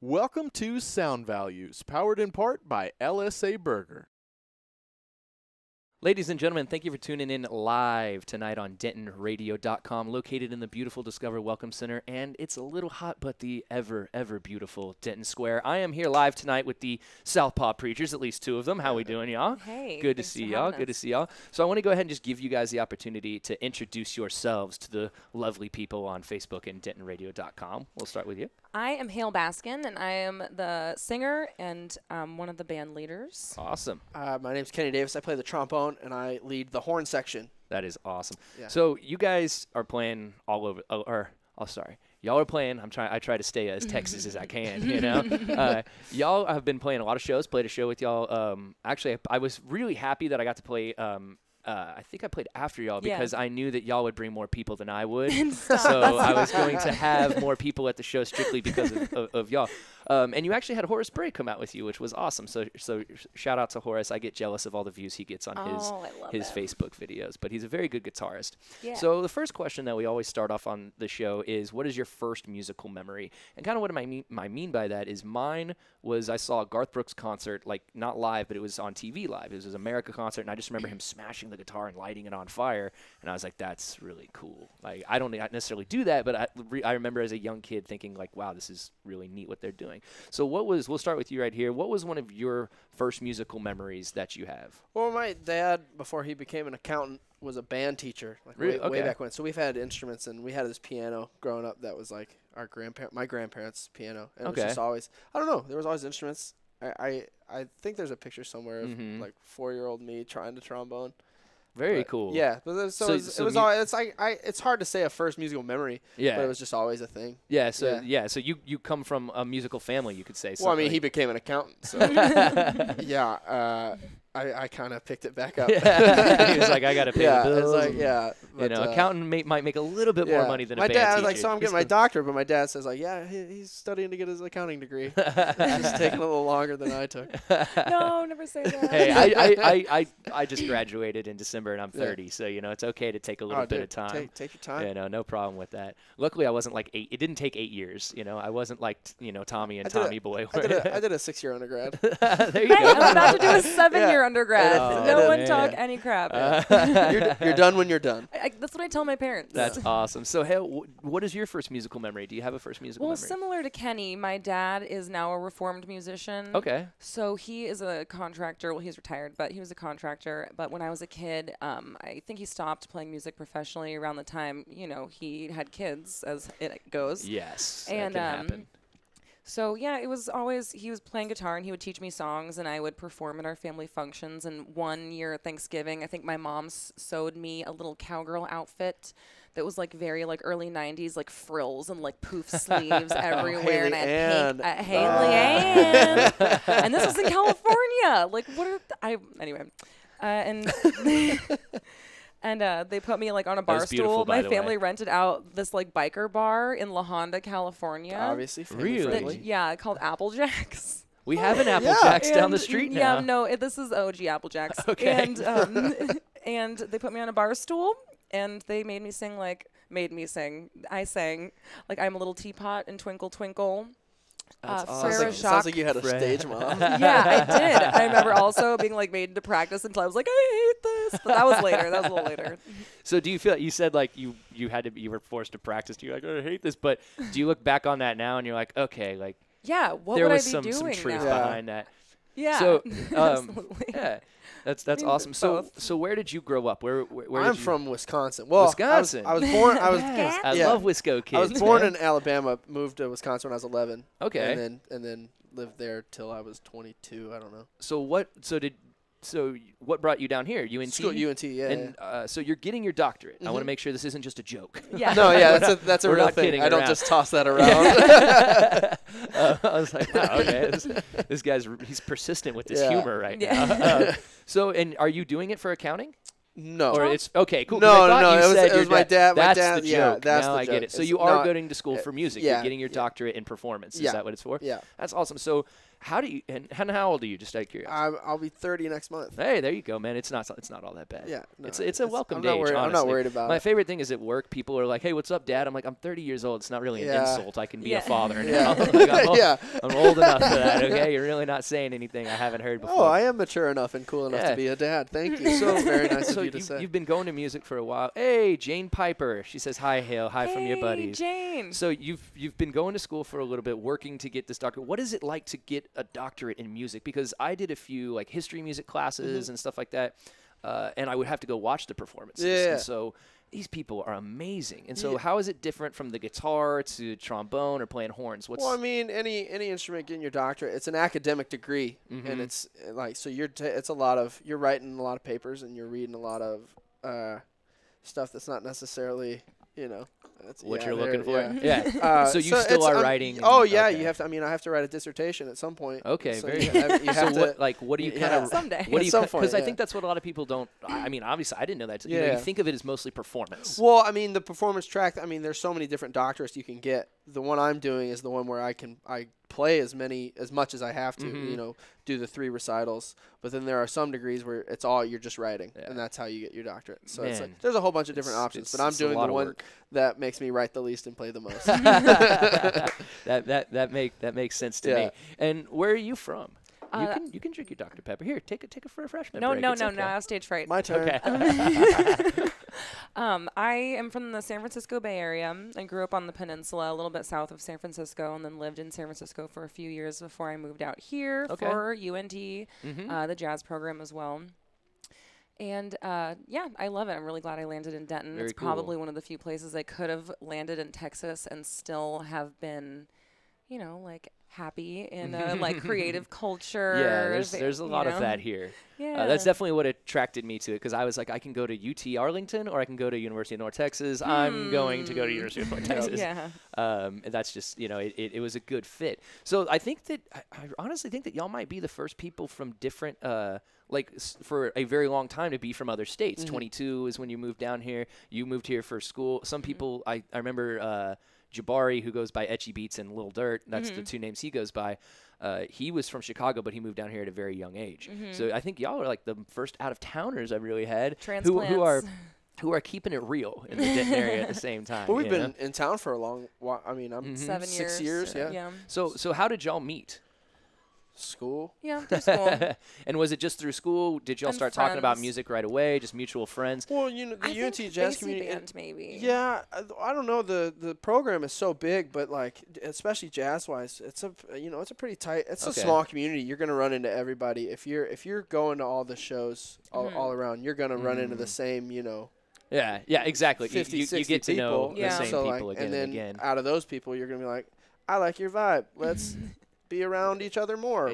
Welcome to Sound Values, powered in part by LSA Burger. Ladies and gentlemen, thank you for tuning in live tonight on DentonRadio.com, located in the beautiful Discover Welcome Center, and it's a little hot, but the ever, ever beautiful Denton Square. I am here live tonight with the Southpaw Preachers, at least two of them. How we doing, y'all? Hey. Good to see y'all. Good to see y'all. So I want to go ahead and just give you guys the opportunity to introduce yourselves to the lovely people on Facebook and DentonRadio.com. We'll start with you. I am Hale Baskin, and I am the singer and one of the band leaders. Awesome. My name's Kenny Davis. I play the trombone, and I lead the horn section. That is awesome. Yeah. So you guys are playing all over. Sorry. Y'all are playing. I try to stay as Texas as I can, you know. Y'all have been playing a lot of shows. Played a show with y'all. Actually, I was really happy that I got to play. I think I played after y'all because I knew that y'all would bring more people than I would. So I was going to have more people at the show strictly because of y'all. And you actually had Horace Bray come out with you, which was awesome. So shout out to Horace. I get jealous of all the views he gets on his Facebook videos, but he's a very good guitarist. Yeah. So the first question that we always start off on the show is, what is your first musical memory? And kind of what I mean by that is mine was I saw a Garth Brooks concert, like not live, but it was on TV live. It was an America concert, and I just remember him smashing the guitar and lighting it on fire, and I was like, that's really cool. Like, I don't necessarily do that, but I remember as a young kid thinking like, wow, this is really neat what they're doing. So we'll start with you right here. What was one of your first musical memories that you have? Well, my dad, before he became an accountant, was a band teacher, like really? way back when. So we've had instruments, and we had this piano growing up that was like my grandparents' piano. And it was just always, I don't know, there was always instruments. I think there's a picture somewhere of like 4-year-old me trying to trombone. Very cool. Yeah, but it's hard to say a first musical memory. Yeah, but it was just always a thing. Yeah. So you come from a musical family, you could say. Well, I mean, he became an accountant, so yeah. I kind of picked it back up. He was like, I got to pay the bills. It's like, but, accountant might make a little bit more money than a band teacher. My dad was like, so I'm getting my doctorate, but my dad says like, yeah, he's studying to get his accounting degree. It's just taking a little longer than I took. No, never say that. Hey, I just graduated in December, and I'm 30, so, it's okay to take a little bit of time. Take your time. No problem with that. Luckily, I wasn't like 8. It didn't take 8 years. I wasn't like, Tommy and Tommy Boy. I did a 6-year undergrad. There you go. I was about to do a 7-year undergrad. No one talk any crap. You're done when you're done. That's what I tell my parents. That's awesome. So, hey, what is your first musical memory? Do you have a first musical memory? Well, similar to Kenny, my dad is now a reformed musician. Okay. So he is a contractor. Well, he's retired, but he was a contractor. But when I was a kid, I think he stopped playing music professionally around the time, he had kids, as it goes. Yes, and, that can happen. So, yeah, it was always, he was playing guitar, and he would teach me songs, and I would perform at our family functions. And one year at Thanksgiving, I think my mom sewed me a little cowgirl outfit that was, like, very, like, early 90s, like, frills and, like, poof sleeves everywhere. And I had pink. Haley Ann. And this was in California. Like, anyway. And they put me like on a bar stool. My family rented out this like biker bar in La Honda, California. Obviously, really? Yeah, called Applejack's. We have an Applejack's down the street now. Yeah, no, this is OG Applejack's. Okay. And they put me on a bar stool, and they made me sing. I sang like I'm a little teapot in Twinkle Twinkle. That's awesome. Sounds like you had a stage mom. Yeah, I did. I remember also being like made to practice until I was like, I hate this. But that was later. That was a little later. So do you feel, you said like you were forced to practice. You're like, oh, I hate this. But do you look back on that now and you're like, okay, like yeah, what there would was I be some doing truth now? behind that. Yeah. So absolutely. Yeah. That's awesome. So where did you grow up? Where I'm from Wisconsin. Well, Wisconsin. I was born. I love Wisco kids. I was born in Alabama. Moved to Wisconsin when I was 11. Okay. And then lived there till I was 22. I don't know. So what brought you down here? UNT. School, UNT. Yeah. And so you're getting your doctorate. I want to make sure this isn't just a joke. Yeah. No. Yeah. That's a real thing. I don't just toss that around. I was like, wow, okay, this guy's he's persistent with his humor right now. So, and are you doing it for accounting? No. Or it's okay, cool. No. It was my dad. That's my dad. the Yeah, joke. that's now the I joke. get it. So you are going to school for music. Yeah, You're getting your doctorate in performance. Is Yeah. that what it's for? Yeah. That's awesome. So How do you and how old are you? Just out of curiosity. I'll be 30 next month. Hey, there you go, man. It's not all that bad. Yeah, no, it's a welcome age. I'm not worried about My it. favorite thing is at work. People are like, "Hey, what's up, Dad?" I'm like, "I'm 30 years old. It's not really an insult. I can be a father now. Yeah. I'm old enough for that. Okay, you're really not saying anything I haven't heard before." Oh, I am mature enough and cool enough to be a dad. Thank you. So very nice of you to say. You've been going to music for a while. Hey, Jane Piper. She says hi, Hale. Hi from your buddies. Jane. So you've been going to school for a little bit, working to get this doctorate. What is it like to get a doctorate in music? Because I did a few like history music classes and stuff like that, and I would have to go watch the performances. Yeah. And so these people are amazing. And so how is it different from the guitar to trombone or playing horns? Well, I mean, any instrument getting your doctorate, it's an academic degree, and it's like so it's a lot of you're writing a lot of papers and you're reading a lot of stuff that's not necessarily what you're looking for. Yeah. Yeah. So you still are writing. Oh yeah, you have to. I mean, I have to write a dissertation at some point. Okay, so very you good. have So to, what do you kind of someday? What do you? Because I yeah. think that's what a lot of people don't. I mean, obviously, I didn't know that. Yeah. You think of it as mostly performance. Well, I mean, the performance track. I mean, there's so many different doctorates you can get. The one I'm doing is the one where I play as much as I have to. Do the 3 recitals. But then there are some degrees where it's all you're just writing, and that's how you get your doctorate. So it's like there's a whole bunch of different options. But I'm doing the one that makes me write the least and play the most. that makes sense to me. And where are you from? You can drink your Dr. Pepper. Here, take a refreshment break. No, It's okay. I have stage fright. My turn. Okay. I am from the San Francisco Bay Area. I grew up on the peninsula, a little bit south of San Francisco, and then lived in San Francisco for a few years before I moved out here for UND, the jazz program as well. And I love it. I'm really glad I landed in Denton. Very it's cool. probably one of the few places I could have landed in Texas and still have been, like happy in a like creative culture. Yeah, there's a lot of that here. Yeah. That's definitely what attracted me to it because I was like, I can go to UT Arlington or I can go to University of North Texas. I'm going to go to University of North Texas. Yeah. And that's just, it was a good fit. So I think that, I honestly think that y'all might be the first people from different, for a very long time to be from other states. 22 is when you moved down here. You moved here for school. Some people, I remember Jabari, who goes by Etchy Beats and Lil Dirt, that's the 2 names he goes by. He was from Chicago, but he moved down here at a very young age. So I think y'all are like the first out-of-towners I've really had who are keeping it real in the Denton area at the same time. But we've been in town for a long while. I mean, I'm 7 years. 6 years, yeah. So how did y'all meet? School. Yeah, through school. And was it just through school? Did y'all And start talking about friends. music right away? Just mutual friends? Well, the I UNT think jazz Basie community. band, maybe. Yeah, I don't know. The program is so big, but like especially jazz wise, it's a pretty tight. It's a small community. You're gonna run into everybody if you're going to all the shows all around. You're gonna run into the same Yeah, exactly. 50, you 60 get to know people. the same So, people again and then again. out of those people, you're gonna be like, I like your vibe. Let's be around each other more.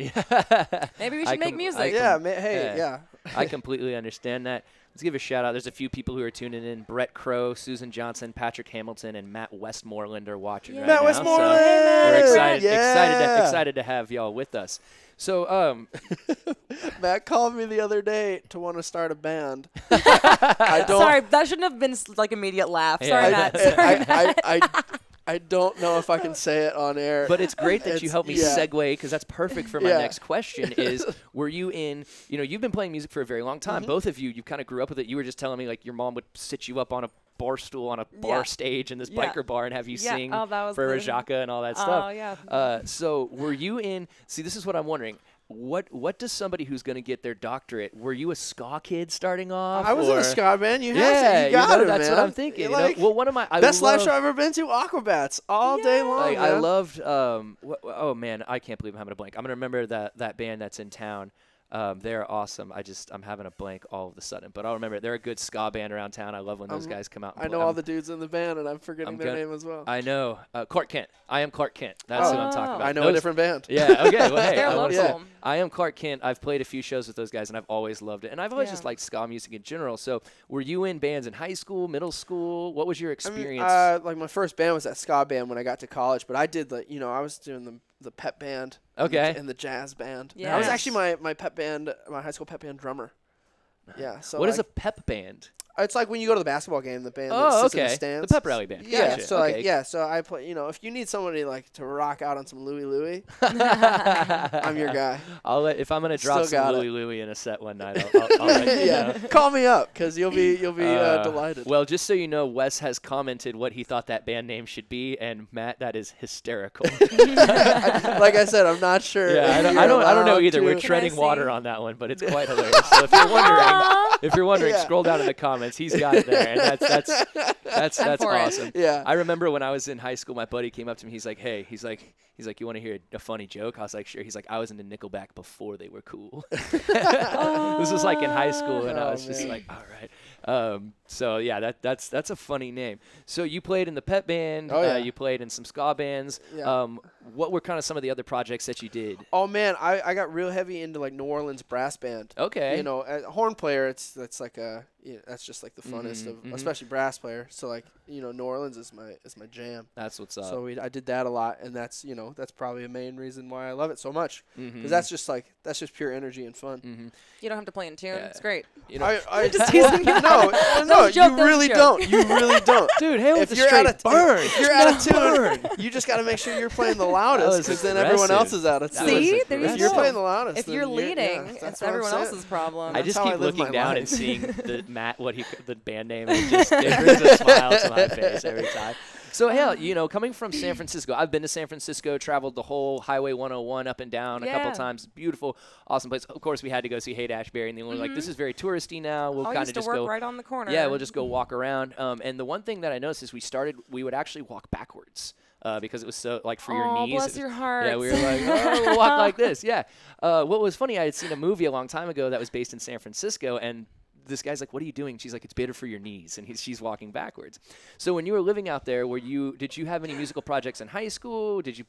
Maybe we should make music. I completely understand that. Let's give a shout out. There's a few people who are tuning in. Brett Crow, Susan Johnson, Patrick Hamilton, and Matt Westmoreland are watching right Matt now. Westmoreland! So we're excited, Yeah! excited to have y'all with us. So, Matt called me the other day to want to start a band. I don't. Sorry, that shouldn't have been like immediate laugh. Yeah. Sorry, Matt. Sorry, Matt. I don't know if I can say it on air. but it's great that you helped me segue because that's perfect for my Yeah. next question is, were you in, you've been playing music for a very long time. Both of you kind of grew up with it. You were just telling me like your mom would sit you up on a bar stool on a bar stage in this biker bar and have you sing that was for the- Rajaka and all that stuff. Oh, yeah. So were you in, see, this is what I'm wondering. What does somebody who's going to get their doctorate? Were you a ska kid starting off? I was in a ska band. You have Yeah, to. You got it, that's man. what I'm thinking. Like, Well, one of my best live show I've ever been to, Aquabats, all day long. Like, man. I loved. Oh man, I can't believe I'm having a blank. I'm gonna remember that band that's in town. They're awesome. I'm having a blank all of a sudden, but I'll remember it. They're a good ska band around town. I love when those guys come out. And I play. know all the dudes in the band, and I'm forgetting their name as well. I know Clark Kent. I am Clark Kent. That's who I'm talking about. I know a different band. Yeah. Okay. Well, hey, They're I wanna say local. it. I am Clark Kent. I've played a few shows with those guys, and I've always loved it. And I've always just liked ska music in general. So, were you in bands in high school, middle school? What was your experience? Like my first band was that ska band when I got to college, but I did I was doing the pep band. Okay. And the jazz band. Yeah. I was Nice. actually my high school pep band drummer. Yeah. So what is a pep band? It's like when you go to the basketball game, the band that Oh, sits in the okay. stands. The pep rally band. Yeah, Gotcha. so Okay. so I play. If you need somebody like to rock out on some Louie Louie, I'm your guy. If I'm gonna drop Still some got it. Louie Louie in a set one night, I'll let you Yeah, know. call me up because you'll be delighted. Well, just so you know, Wes has commented what he thought that band name should be, and Matt, that is hysterical. Like I said, I'm not sure. Yeah, if I you're don't know allowed either. to- We're Can I treading water see? on that one, but it's quite hilarious. So if you're wondering, Yeah. scroll down in the comments. He's got it there, and that's I'm for it. awesome. Yeah. I remember when I was in high school, my buddy came up to me. He's like, "Hey," he's like, "You want to hear a funny joke?" I was like, "Sure." He's like, "I was into Nickelback before they were cool." This was like in high school, and I Oh, was just man. like, "All right." So yeah, that's a funny name. So you played in the pep band. Oh, yeah. You played in some ska bands. Yeah. What were kind of some of the other projects that you did? Oh man, I got real heavy into like New Orleans brass band. Okay. A horn player, that's like that's just like the funnest of, especially brass player. So like New Orleans is my jam. That's what's up. So I did that a lot, and that's that's probably a main reason why I love it so much. Mm-hmm. Because that's just pure energy and fun. You don't have to play in tune. Yeah. It's great. You know, I Just teasing you. no, was a joke, you that was a really joke. don't. You really don't. dude, hail with If the you're straight out of burn. if you're out of Burn. tune, you just got to make sure you're playing the That loudest, was because then everyone else aggressive. is out of That tune. was See? There you If you're go. playing the loudest, If then you're leading, that's it's what I'm everyone saying. else's problem. I That's just how keep I live looking my down life. and seeing the band name, and it brings a smile to my face every time. So hell, coming from San Francisco, I've been to San Francisco, traveled the whole Highway 101 up and down a couple Yeah. times. Beautiful, awesome place. Of course, we had to go see Haight-Ashbury, and they were like, "This is very touristy now. We'll I kind used of to just work go." right on the corner. Yeah, we'll just go walk around. And the one thing that I noticed is we would actually walk backwards because it was so like for your Aw, knees. bless your heart. Yeah, we were like, oh, we'll walk like this. Yeah. What was funny, I had seen a movie a long time ago that was based in San Francisco, and this guy's like, "What are you doing?" She's like, "It's better for your knees," and she's walking backwards. So when you were living out there, did you have any musical projects in high school? Did you,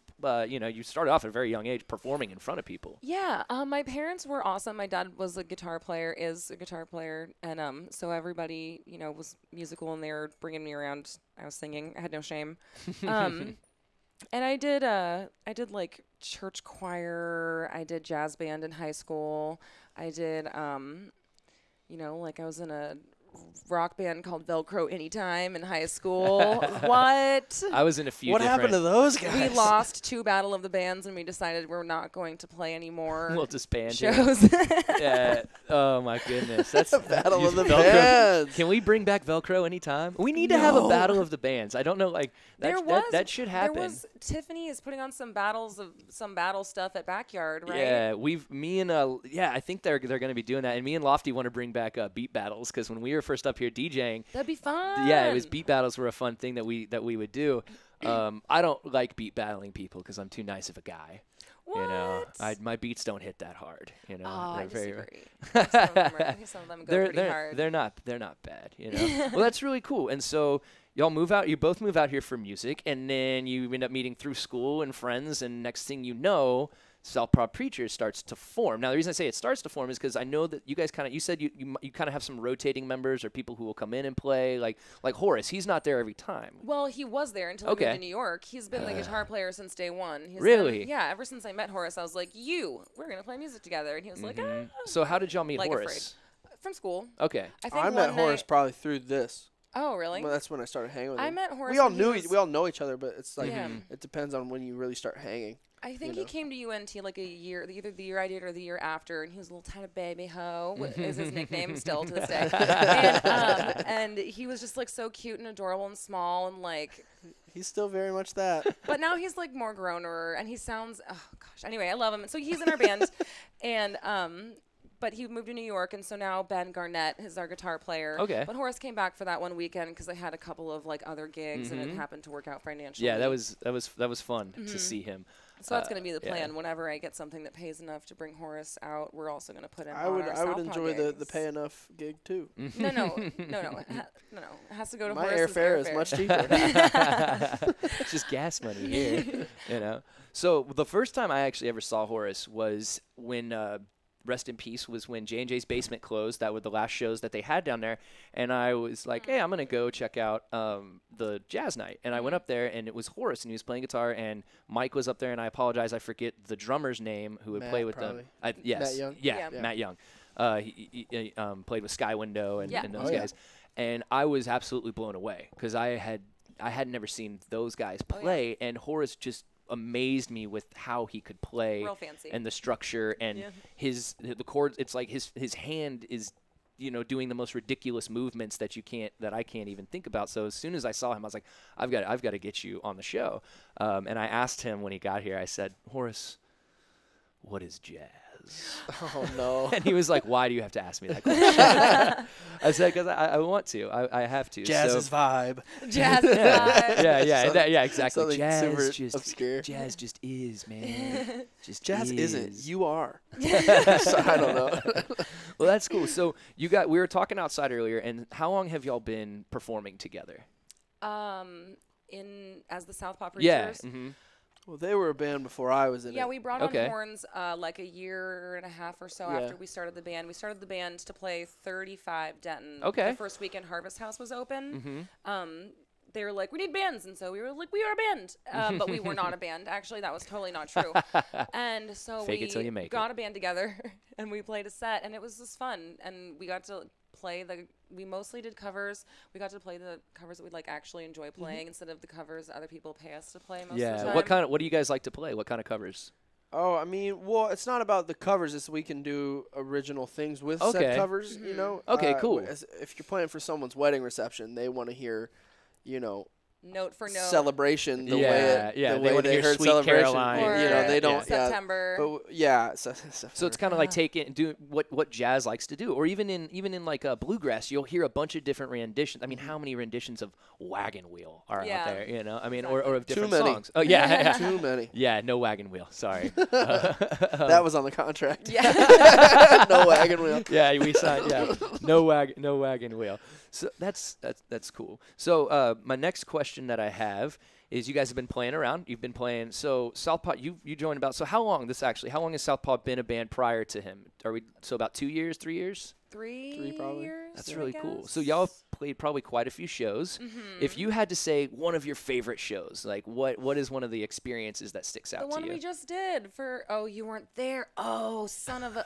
you started off at a very young age performing in front of people? Yeah, my parents were awesome. My dad was a guitar player, and so everybody, was musical, and they were bringing me around. I was singing. I had no shame. And I did like church choir. I did jazz band in high school. I did, like I was in a rock band called Velcro Anytime in high school. What? I was in a few. What happened to those guys? We lost 2 Battle of the Bands, and we decided we're not going to play anymore. We'll disband it. shows. Yeah. Oh my goodness. That's Battle you- of the Velcro. Bands. Can we bring back Velcro anytime? We need to have a battle of the bands. I don't know, like that should happen. Tiffany is putting on some battle stuff at Backyard, right? Yeah, I think they're going to be doing that. And me and Lofty want to bring back beat battles because when we were first up here DJing, That'd be fun. yeah, it was beat battles were a fun thing that we would do. I don't like beat battling people because I'm too nice of a guy. What? My beats don't hit that hard. Oh, They're I very- disagree. Some of them go pretty hard. They're not bad. Well, that's really cool. And so y'all move out. You both move out here for music, and then you end up meeting through school and friends. And next thing you know, Southpaw Preachers starts to form. Now, the reason I say it starts to form is because I know that you guys you said you kind of have some rotating members or people who will come in and play. Like Horace, he's not there every time. Well, he was there until he moved to New York. He's been the guitar player since day one. Really? Yeah, ever since I met Horace, I was like, we're going to play music together. And he was like, So how did y'all meet Like Horace? from school. Okay. I think I met one Horace night- probably through this. Oh, really? Well, that's when I started hanging with him. I met Horace We all when he knew was- we all know each other, but it's like Yeah. it depends on when you really start hanging. I think he came to UNT like a year, either the year I did or the year after, and he was a little tiny baby hoe, is his nickname still to this day. And he was just like so cute and adorable and small and like, He's still very much that. but now he's like more growner and he sounds, oh gosh. Anyway, I love him. So he's in our band, and but he moved to New York, and so now Ben Garnett is our guitar player. Okay. But Horace came back for that one weekend because I had a couple of like other gigs, and it happened to work out financially. Yeah, that was fun to see him. So that's going to be the yeah. plan. Whenever I get something that pays enough to bring Horace out, we're also going to put him I on would our I would Southpaw enjoy the gigs. pay enough gig too. No. It has to go to My Horace's airfare is much cheaper. It's just gas money here, So the first time I actually ever saw Horace was when rest in peace was when J&J's Basement closed. That were the last shows that they had down there, and I was like, hey, I'm gonna go check out the jazz night. And I went up there, and it was Horace, and he was playing guitar, and Mike was up there, and I apologize, I forget the drummer's name who would Matt, play with probably. them. Yes, Matt Young? Yeah, Yeah. Matt Young. He played with Sky Window and those Oh, yeah. guys. and I was absolutely blown away because I had never seen those guys play, and Horace just amazed me with how he could play. Real fancy. And the structure and the chords. It's like his hand is, doing the most ridiculous movements that I can't even think about. So as soon as I saw him, I was like, I've got to get you on the show. And I asked him when he got here, I said, Horace, what is jazz? Oh, no. And he was like, why do you have to ask me that question? I said, because I want to. I have to. Jazz's vibe. Jazz vibe. Yeah, exactly. Jazz just obscure. Jazz just is, man. Just Jazz is. isn't. You are. So I don't know. Well, that's cool. So we were talking outside earlier, and how long have y'all been performing together? As the Southpaw Preachers. Yeah. Mm-hmm. Well, they were a band before I was in it. Yeah, we brought on horns like a year and a half or so after we started the band. We started the band to play 35 Denton. Okay. The first weekend Harvest House was open. Mm-hmm. They were like, we need bands. And so we were like, we are a band. But we were not a band. Actually, that was totally not true. And so Fake it till you make got a band together and we played a set. And it was just fun. And we got to play we mostly did covers. We got to play the covers that we'd actually enjoy playing instead of the covers other people pay us to play most of the time. What do you guys like to play? What kind of covers? Oh, I mean, well, it's not about the covers. It's we can do original things with set covers, Okay, cool. If you're playing for someone's wedding reception, they want to hear, note for note celebration the way they heard Sweet celebration. Caroline. Or They don't September. So it's kind of like do what jazz likes to do, or even in like a bluegrass, you'll hear a bunch of different renditions. I mean, how many renditions of Wagon Wheel are out there? I mean, or of different songs. Oh yeah, too many. Yeah, no Wagon Wheel. Sorry, that was on the contract. Yeah, no Wagon Wheel. Yeah, we signed. Yeah, no Wagon Wheel. So that's cool. So my next question that I have is, you guys have been playing around. You've been playing. So Southpaw, you joined about. So how long has Southpaw been a band prior to him? About 2 years, 3 years? Three probably. years. That's really cool. So y'all played probably quite a few shows. If you had to say one of your favorite shows, like what is one of the experiences that sticks out to you? The one we just did you weren't there. Oh, son of a.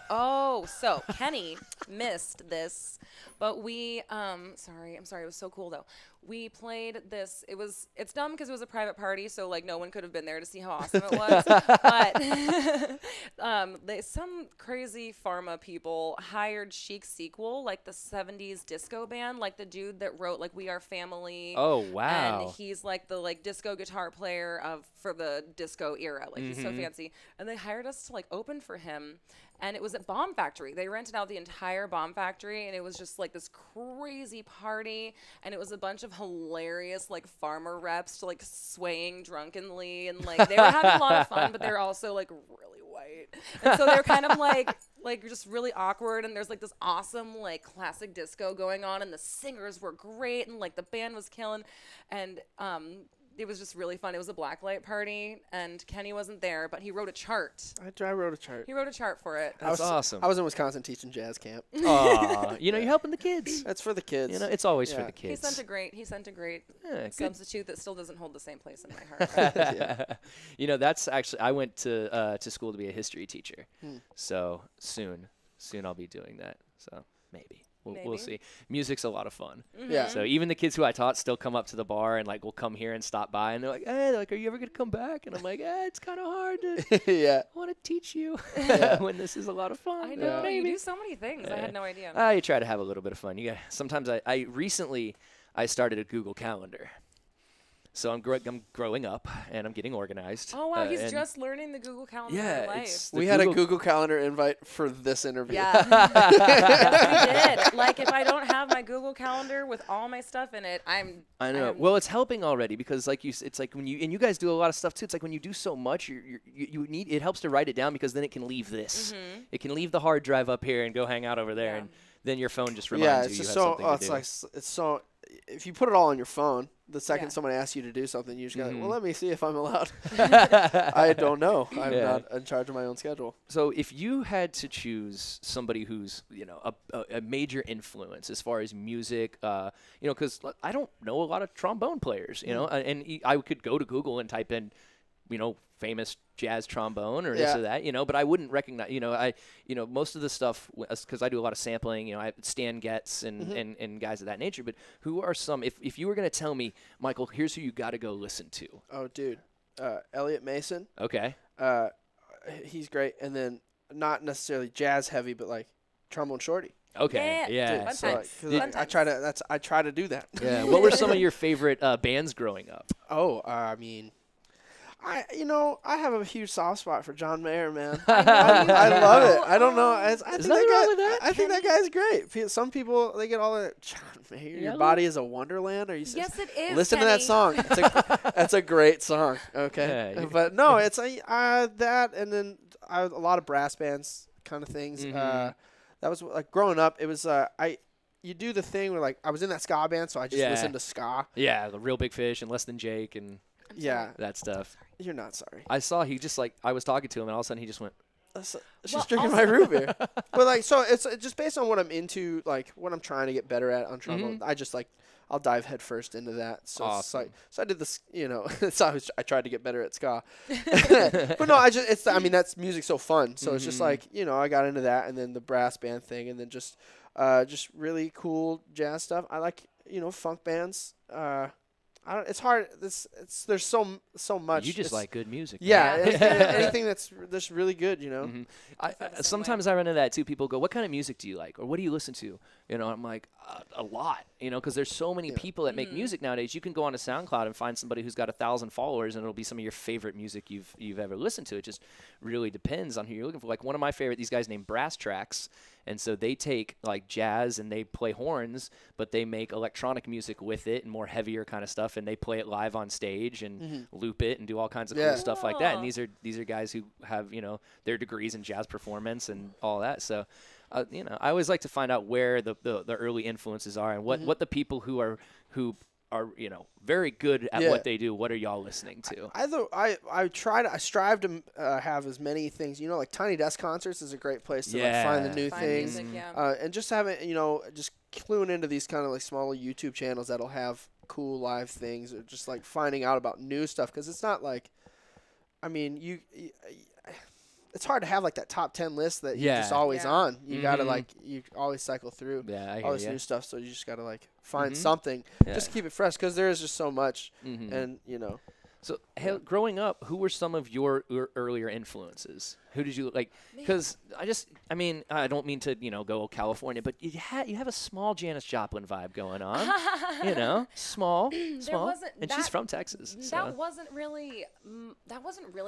So Kenny missed this, but we I'm sorry. It was so cool though. We played this. It's dumb because it was a private party, so like no one could have been there to see how awesome it was. But some crazy pharma people hired Chic's sequel, like the 70s disco band, like the dude that wrote like We Are Family. Oh wow! And he's like the disco guitar player for the disco era. Like he's so fancy. And they hired us to like open for him. And it was at Bomb Factory. They rented out the entire Bomb Factory, and it was just like this crazy party. And it was a bunch of hilarious like farmer reps like swaying drunkenly, and like they were having a lot of fun, but they're also like really white, and so they're kind of like just really awkward. And there's like this awesome like classic disco going on, and the singers were great, and like the band was killing, and it was just really fun. It was a blacklight party, and Kenny wasn't there, but he wrote a chart. I wrote a chart. He wrote a chart for it. That's awesome. I was in Wisconsin teaching jazz camp. Aw, you're helping the kids. That's for the kids. It's always for the kids. He sent a great substitute that still doesn't hold the same place in my heart. That's actually, I went to school to be a history teacher. So soon I'll be doing that. So maybe. We'll see. Music's a lot of fun. Yeah. So even the kids who I taught still come up to the bar and like will come here and stop by, and they're like, "Hey, are you ever gonna come back?" And I'm like, "It's kind of hard to. I want to teach you when this is a lot fun." I know. You do so many things. I had no idea. You try to have a little bit of fun. Sometimes I recently started a Google Calendar. So I'm growing up, and I'm getting organized. Oh, wow. He's just learning the Google Calendar in life. We had a Google Calendar invite for this interview. Yeah. Yes, we did. Like, if I don't have my Google Calendar with all my stuff in it, I know. Well, it's helping already because, like it's like when you guys do a lot of stuff, too. It's like when you do so much, you need, it helps to write it down because then it can leave this. It can leave the hard drive up here and go hang out over there, and then your phone just reminds you have something to do. It's so... If you put it all on your phone, the second someone asks you to do something, you just go, well, let me see if I'm allowed. I don't know. I'm not in charge of my own schedule. So if you had to choose somebody who's, a major influence as far as music, because I don't know a lot of trombone players, and I could go to Google and type in famous jazz trombone or this or that, but I wouldn't recognize, most of the stuff, because I do a lot of sampling, I Stan Getz and guys of that nature. But who are some, if you were going to tell me, Michael, here's who you got to go listen to. Oh, dude. Elliot Mason. Okay. He's great. And then not necessarily jazz heavy, but like Trombone Shorty. Okay. Yeah. Fun So times. I try to do that. Yeah. What were some of your favorite bands growing up? Oh, I mean, I have a huge soft spot for John Mayer, man. I love it. I don't know. I think nothing that wrong guy, with that, I think that guy's great. Some people, they get all the John Mayer. Your body is a wonderland. Are you? Yes, it is. Listen to that song. That's a great song. Okay, Yeah, but no, it's that, and then a lot of brass bands kind of things. That was like growing up. It was you do the thing where like I was in that ska band, so I just listened to ska. Yeah, the Real Big Fish and Less Than Jake and that stuff. You're not sorry. I saw he just I was talking to him and all of a sudden he just went. She's drinking my root beer. But like, so it's just based on what I'm into, like what I'm trying to get better at on trombone. I just I'll dive headfirst into that. So awesome. So I did this, it's always, I tried to get better at ska. But no, that's music so fun. So it's just like, I got into that, and then the brass band thing, and then just really cool jazz stuff. I like, funk bands. It's hard. There's so much. You just like good music. Yeah, anything that's really good, Sometimes I run into that too. People go, "What kind of music do you like?" or "What do you listen to?" I'm like, a lot. Because there's so many people that make music nowadays. You can go onto SoundCloud and find somebody who's got 1,000 followers, and it'll be some of your favorite music you've ever listened to. It just really depends on who you're looking for. Like one of my favorite, these guys named Brass Tracks. And so they take like jazz and they play horns, but they make electronic music with it and more heavier kind of stuff, and they play it live on stage and loop it and do all kinds of cool stuff like that. And these are guys who have their degrees in jazz performance and all that. So I always like to find out where the early influences are and what the people who are very good at what they do. What are y'all listening to? I strive to have as many things. Like Tiny Desk concerts is a great place to find the new things, music, and just having just cluing into these kind of like smaller YouTube channels that'll have cool live things, or just like finding out about new stuff, because it's not like, it's hard to have like that top 10 list that you're just always on. You gotta you always cycle through all this new stuff, so you just gotta like find something just to keep it fresh, because there is just so much. And so growing up, who were some of your earlier influences? Who did you like? Because I don't mean to go California, but you have a small Janis Joplin vibe going on. Small, and she's from Texas. So. That wasn't really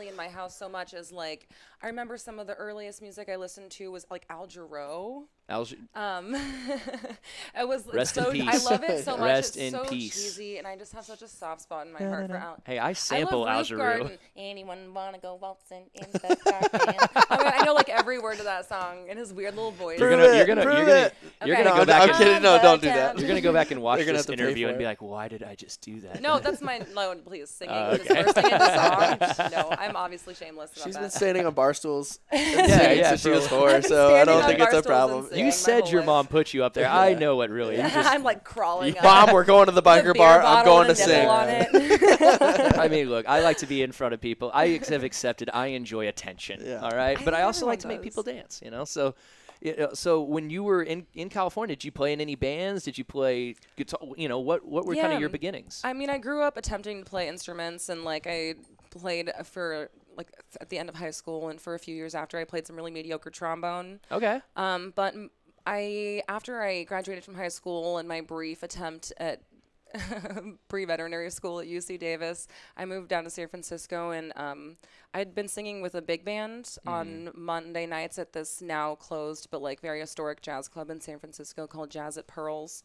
in my house so much as like I remember some of the earliest music I listened to was like Al Jarreau. It was Rest in peace. I love it so much. Rest it's in so peace. cheesy, and I just have such a soft spot in my heart for Al. Hey, I sample Al Jarreau. Anyone wanna go waltzing in the garden? I know like every word of that song in his weird little voice. You're gonna go back. I'm kidding. No, don't do that. You're gonna go back and watch gonna this have to pay interview for and be it. like, why did I just do that? No, that's my please singing. Okay. Just bursting into song. No, I'm obviously shameless about she's that. been standing on bar stools and Yeah, singing yeah, since she was for- 4, I've been so I don't standing think on it's a bar stools problem. and singing You my said whole your life. mom put you up there. I know it really. You just, I'm like crawling up. Mom, we're going to the biker Beer bar. I'm bottle going and to a nipple on sing. it. I mean, look, I like to be in front of people. I have accepted I enjoy attention. Yeah. All right, but I think also like everyone to make does. people dance. So. So when you were in California, did you play in any bands? Did you play guitar? What were kind of your beginnings? I mean, I grew up attempting to play instruments, and like I played for like at the end of high school, and for a few years after, I played some really mediocre trombone. Okay. But after I graduated from high school and my brief attempt at pre-veterinary school at UC Davis, I moved down to San Francisco, and I'd been singing with a big band on Monday nights at this now closed but like very historic jazz club in San Francisco called Jazz at Pearls.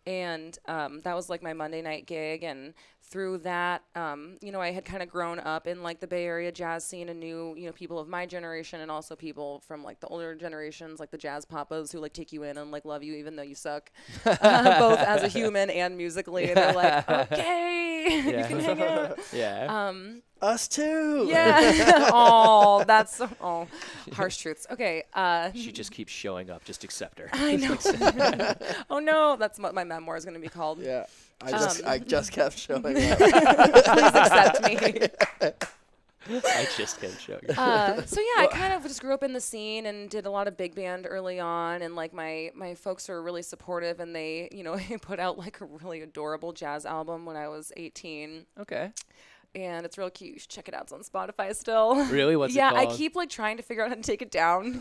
And that was like my Monday night gig, and through that, I had kind of grown up in like the Bay Area jazz scene and knew, people of my generation and also people from like the older generations, like the jazz papas who like take you in and like love you even though you suck, both as a human and musically. They're like, okay, you can hang out. Yeah. Us too. Yeah. That's harsh truths. Okay. She just keeps showing up. Just accept her. I know. Oh no, that's what my memoir is going to be called. Yeah. I just kept showing up. Please accept me. I just can't show you. So yeah, I kind of just grew up in the scene and did a lot of big band early on, and like my folks are really supportive, and they put out like a really adorable jazz album when I was 18. Okay. And it's real cute. You should check it out. It's on Spotify still. Really? What's it yeah, called? I keep like trying to figure out how to take it down.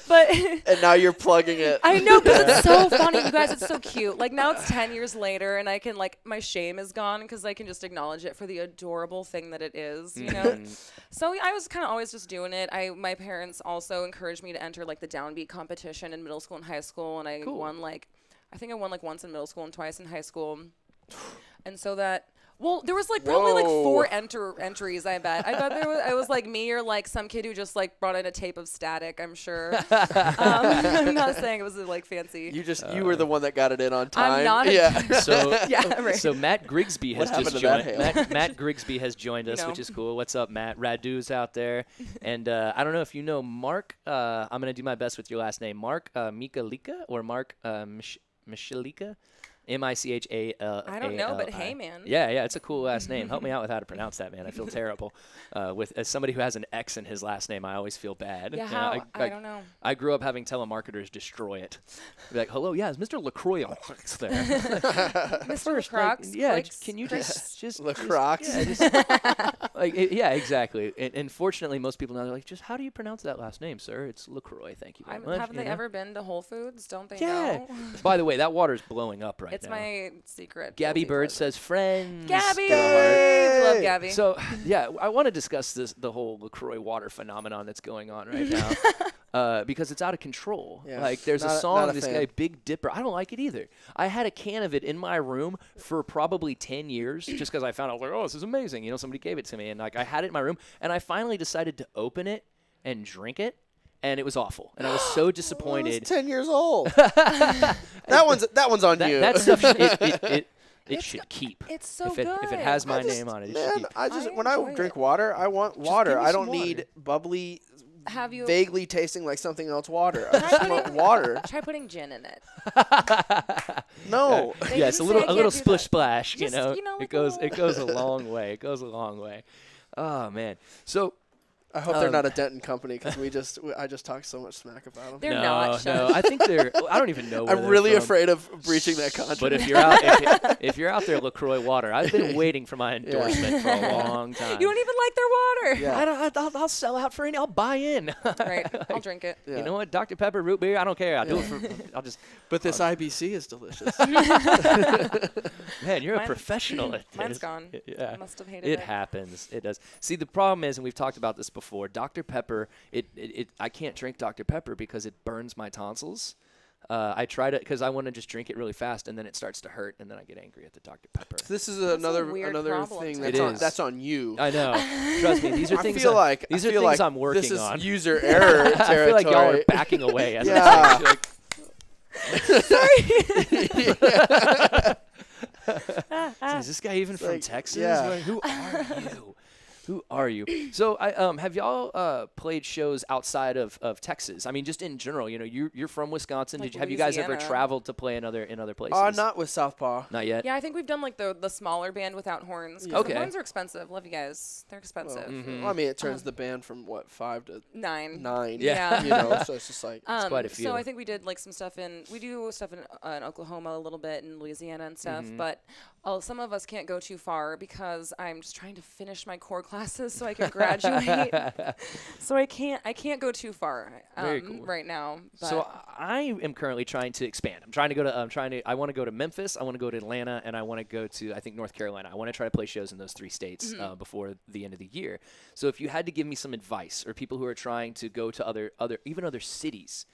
But and now you're plugging it. I know, because it's so funny, you guys. It's so cute. Like now it's 10 years later, and I can like my shame is gone because I can just acknowledge it for the adorable thing that it is. You know. So I was kind of always just doing it. My parents also encouraged me to enter like the downbeat competition in middle school and high school, and I won like I think I won like once in middle school and twice in high school, and so that. Well, there was like probably like 4 entries. I bet it was like me or like some kid who just like brought in a tape of Static. I'm sure. I'm not saying it was like fancy. You were the one that got it in on time. I'm not. So Matt Grigsby has just joined. Matt Grigsby has joined us, which is cool. What's up, Matt? Radu's out there, and I don't know if you know Mark. I'm gonna do my best with your last name, Mark Michalika or Mark Michalika. Michalika. I don't know, but hey, man. Yeah, it's a cool last name. Help me out with how to pronounce that, man. I feel terrible. As somebody who has an X in his last name, I always feel bad. Yeah, I don't know. I grew up having telemarketers destroy it. Be like, hello, is Mr. LaCroix there? Mr. LaCroix? Yeah, can you just LaCroix? Yeah, exactly. And fortunately, most people now are like, just how do you pronounce that last name, sir? It's LaCroix. Thank you very much. Haven't they ever been to Whole Foods? Don't they know? Yeah. By the way, that water's blowing up right now. It's my secret. Gabby Bird says friends. Gabby! Love Gabby. So, yeah, I want to discuss the whole LaCroix water phenomenon that's going on right now because it's out of control. Yeah. Like, there's a song, this guy, Big Dipper. I don't like it either. I had a can of it in my room for probably 10 years just because I found out, like, oh, this is amazing. Somebody gave it to me. And, like, I had it in my room. And I finally decided to open it and drink it. And it was awful, and I was so disappointed. I was 10 years old. that one's on you. That stuff it should keep. It's so good. If it has my name on it, it should keep. When I drink water, I want water. I don't need bubbly, vaguely tasting like something else water. I just want water. Try putting gin in it. No. Yeah, it's a little splish splash. It goes a long way. It goes a long way. Oh man. So. I hope they're not a Denton company because I just talked so much smack about them. They're not. No, I think they're. I don't even know. Where I'm really afraid of breaching that contract. But if you're out there, LaCroix water, I've been waiting for my endorsement for a long time. You don't even like their water. Yeah. I'll sell out for any. I'll buy in. Right. I'll drink it. Yeah. You know what? Dr. Pepper, root beer. I don't care. I'll do it for. I'll just. But this IBC is delicious. Man, you're a professional at this. Mine's gone. Yeah. I must have hated it. It happens. It does. See, the problem is, and we've talked about this before. Dr. Pepper, I can't drink Dr. Pepper because it burns my tonsils. I try to because I want to just drink it really fast and then it starts to hurt and then I get angry at the Dr. Pepper. This is another thing that's on you. I know. Trust me, these are things. These are things I'm working this is on. User error territory. I feel like y'all are backing away. As Is this guy even from Texas? Yeah. Who are you? Who are you? So, have y'all played shows outside of Texas? I mean, just in general. You're from Wisconsin. Like have you guys ever traveled to play in other places? Not with Southpaw. Not yet. Yeah, I think we've done like the smaller band without horns. Okay. The horns are expensive. Love you guys. They're expensive. Well, I mean, it turns the band from 5 to 9. 9. Yeah. So it's just like it's quite a few. So I think we did like some stuff we do stuff in Oklahoma a little bit and Louisiana and stuff, but some of us can't go too far because I'm just trying to finish my core classes so I can graduate. So I can't go too far right now. But so I am currently trying to expand. I want to go to Memphis, I want to go to Atlanta, and I want to go to, I think, North Carolina. I want to try to play shows in those 3 states before the end of the year. So if you had to give me some advice, or people who are trying to go to other cities,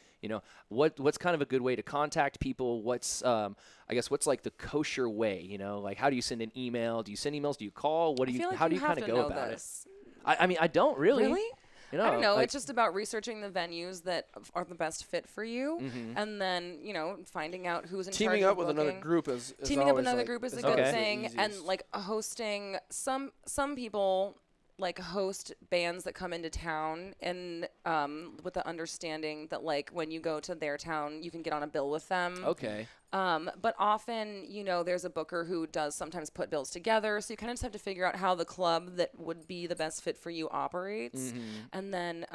what's kind of a good way to contact people? What's what's like the kosher way? Like how do you send an email? Do you send emails? Do you call? How do you kind of go about it? I mean, I don't really. Really? I don't know. It's just about researching the venues that are the best fit for you, and then finding out who's in charge. Teaming up with another group is teaming up with another like, group is a good thing, and like hosting some people. Like host bands that come into town and with the understanding that like when you go to their town you can get on a bill with them. Okay. But often, you know, there's a booker who does sometimes put bills together. So you kind of just have to figure out how the club that would be the best fit for you operates. And then,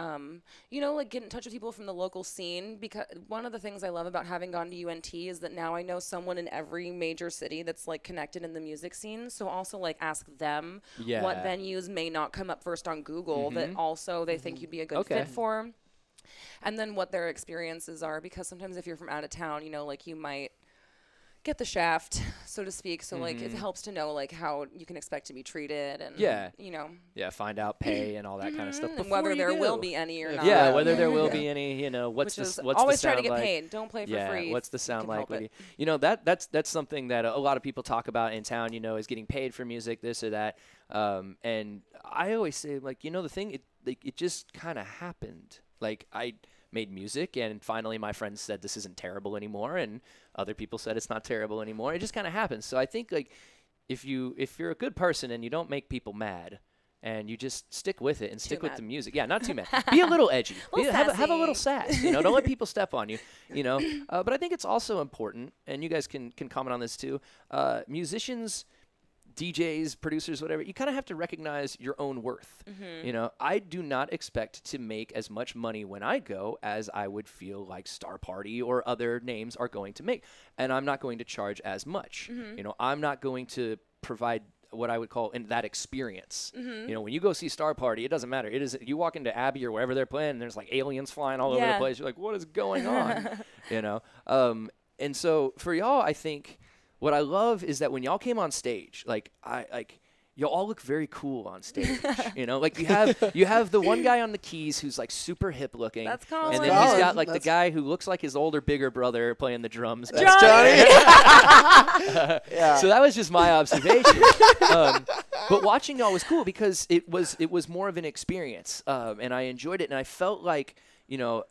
you know, like get in touch with people from the local scene. Because one of the things I love about having gone to UNT is that now I know someone in every major city that's like connected in the music scene. So also like ask them what venues may not come up first on Google that also they think you'd be a good fit for. And then what their experiences are, because sometimes if you're from out of town, you know, like you might get the shaft, so to speak. So like it helps to know like how you can expect to be treated and you know. Yeah, find out pay and all that kind of stuff. And whether there will be any or not. Yeah, whether there will be any, you know, what's the sound like? Always try to get paid. Don't play for free. What's the sound like? You know, that's something that a lot of people talk about in town, you know, is getting paid for music, this or that. And I always say, like, you know, the thing, it just kind of happened. Like, I made music, and finally my friends said this isn't terrible anymore, and other people said it's not terrible anymore. It just kind of happens. So I think, like, if you're a good person and you don't make people mad, and you just stick with it and stick with the music. Yeah, not too mad. Be a little edgy. Have a little sass. You know, don't let people step on you. You know, but I think it's also important, and you guys can comment on this too. Musicians, DJs, producers, whatever, you kind of have to recognize your own worth. You know, I do not expect to make as much money when I go as I would feel like Star Party or other names are going to make. And I'm not going to charge as much. You know, I'm not going to provide what I would call in that experience. You know, when you go see Star Party, it doesn't matter. It is, you walk into Abbey or wherever they're playing, and there's like aliens flying all over the place. You're like, what is going on? You know? And so for y'all, I think what I love is that when y'all came on stage, like y'all all look very cool on stage. You know, like you have the one guy on the keys who's like super hip looking. That's Colin. And then he's got like the guy who looks like his older, bigger brother playing the drums. That's Johnny. So that was just my observation. But watching y'all was cool because it was more of an experience, and I enjoyed it, and I felt like, you know,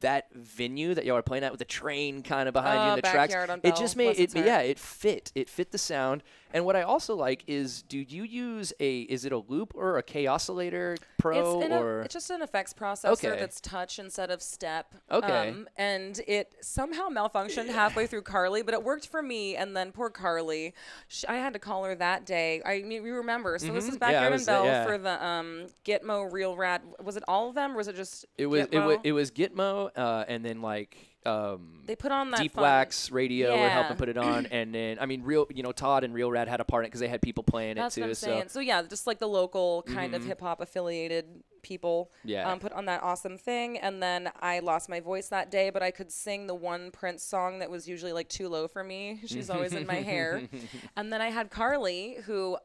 that venue that y'all were playing at with the train kind of behind you in the tracks, it just made it. Yeah, it fit the sound. And what I also like is, do you use is it a loop or a K-oscillator Pro it's just an effects processor that's touch instead of step. And it somehow malfunctioned halfway through Carly, but it worked for me. And then poor Carly, I had to call her that day. I mean, you remember? So this is Backyard and Bell for the Gitmo Real Rad. Was it all of them, or was it just Gitmo? It was Gitmo, and then like. They put on that Deep Wax Radio were helping put it on, and then I mean, Todd and Real Rad had a part in it because they had people playing it too. What I'm saying. So yeah, just like the local kind of hip hop affiliated people put on that awesome thing. And then I lost my voice that day, but I could sing the one Prince song that was usually like too low for me. She's always in my hair. And then I had Carly, who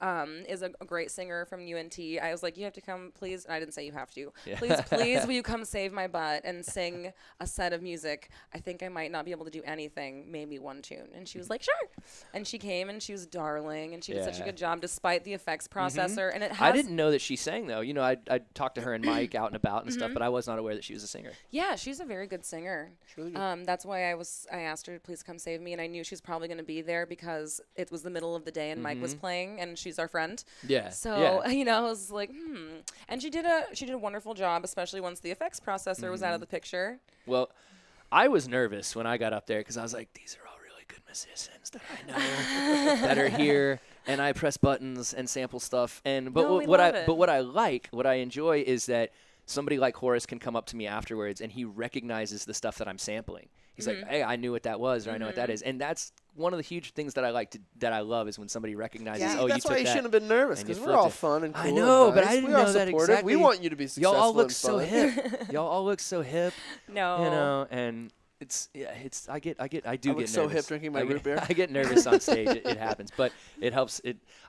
is a great singer from UNT. I was like, you have to come, please. And I didn't say you have to. Please, will you come save my butt and sing a set of music? I think I might not be able to do anything, maybe one tune. And she was like, sure. And she came, and she was darling, and she did such a good job despite the effects processor. And I didn't know that she sang, though. You know, I talked to her and Mike out and about and stuff, but I was not aware that she was a singer. Yeah, she's a very good singer. Really good. That's why I asked her to please come save me, and I knew she was probably going to be there because it was the middle of the day and Mike was playing, and she's our friend. Yeah. So you know, I was like, and she did a wonderful job, especially once the effects processor was out of the picture. Well, I was nervous when I got up there because I was like, these are all really good musicians that I know that are here, and I press buttons and sample stuff. But what I enjoy is that somebody like Horace can come up to me afterwards and he recognizes the stuff that I'm sampling. He's like, hey, I knew what that was, or I know what that is. And that's one of the huge things that I love is when somebody recognizes, you took that. That's why you shouldn't have been nervous, because we're all fun and cool. I know, and but nice. I didn't know that exactly. We want you to be successful. Y'all all look and so fun. hip. Y'all all look so hip. No. You know, and I do get nervous. So hip drinking my root beer. I get nervous on stage. It happens, but it helps.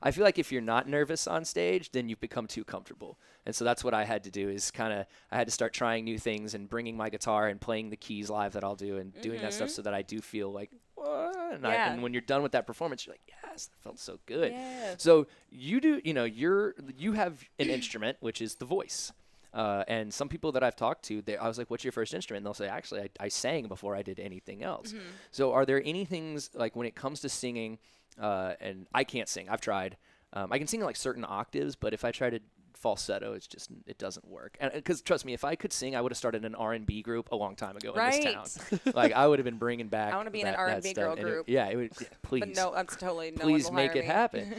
I feel like if you're not nervous on stage, then you've become too comfortable. And so that's what I had to do is I had to start trying new things and bringing my guitar and playing the keys live that I'll do and doing that stuff so that I do feel like, what? And when you're done with that performance, you're like, yes, that felt so good. Yeah. So you do, you have an instrument, which is the voice. And some people that I've talked to, I was like, what's your first instrument? And they'll say, actually, I sang before I did anything else. So are there any things, like when it comes to singing, and I can't sing, I've tried. I can sing like certain octaves, but if I try to falsetto, it doesn't work. And because trust me, if I could sing, I would have started an R&B group a long time ago in this town. Like I would have been bringing back. I want to be in an R&B girl group. It would. Yeah, please. But no, that's totally no please one will make hire it me. happen.